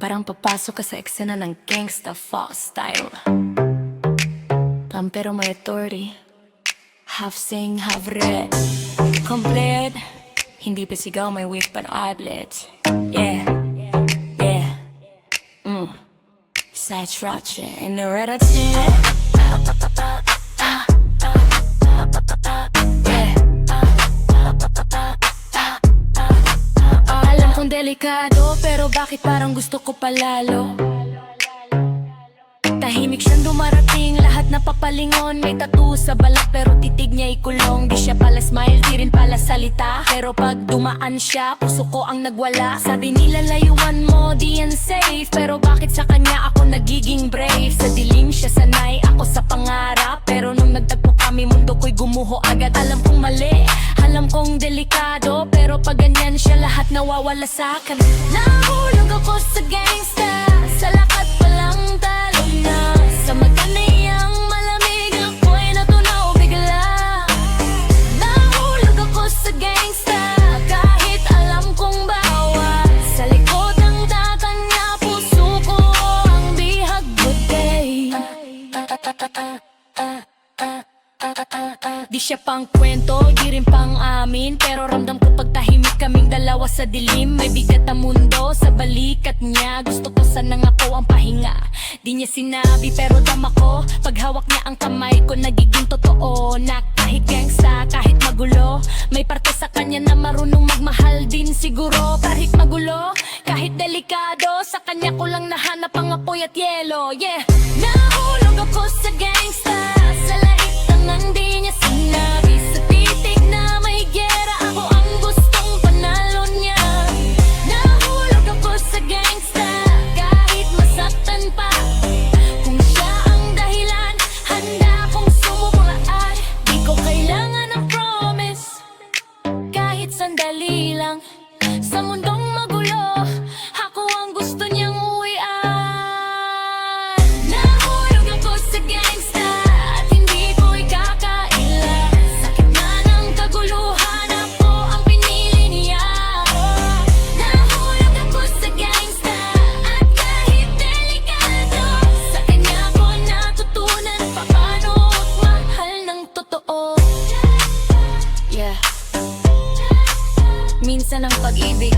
Parang papasok ka sa eksena ng gangsta false style. Pero may authority, half sing, half red. Complete, hindi pa sigaw, may weak but outlets. Yeah, yeah, side structure in the red attitude. Alam kong delikado, pero bakit parang gusto ko palalo? Tahimik siyang dumarating, lahat na papalingon. May tattoo sa balat pero titig niya ikulong. Di siya pala smile, di rin pala salita, pero pag dumaan siya, puso ko ang nagwala. Sabi nila layuan mo, di yan safe, pero bakit sa kanya ako nagiging brave? Sa dilim siya sanay, ako sa pangarap, pero nung nagtagpo kami, mundo ko'y gumuho agad. Alam kong mali, alam kong delikado, pero pag ganyan siya, lahat nawawala sa akin. Nahulog ako sa gangsta, sa lakat palang talo na. Sa mata niyang malamig, ako'y natunaw bigla. Nahulog ako sa gangsta, kahit alam kong bawal. Sa likod ng data niya, puso ko ang bihag buday. Di siya pang kwento, di rin pang amin, pero ramdam ko pagtahimik kaming dalawa sa dilim. May bigat ang mundo sa balikat niya, gusto ko sanang ako ang pahinga. Di niya sinabi pero dama ko, pag hawak niya ang kamay ko, nagiging totoo na kahit gangsta, kahit magulo, may parte sa kanya na marunong magmahal din siguro. Kahit magulo, kahit delikado, sa kanya ko lang nahanap ang apoy at yelo. Yeah, nahulog ako sa gangsta, sa lait ng di niya sinabi. Sa titig na may gera, ako ang gustong panalo niya. Nahulog ako sa gangsta, kahit masaktan pa. Kung siya ang dahilan, handa akong sumukulaan. Di ko kailangan ng promise, kahit sandali lang. Sa mundong magulo, ako ang gusto niyang uwian. Nahulog ako sa gangsta, at hindi ko ikakaila. Sa gitna ng kaguluhan, ako ang pinili niya. Nahulog ako sa gangsta, at kahit delikado, sa kanya ko natutunan paano magmahal ng totoo. Yeah, minsan ang pag-ibig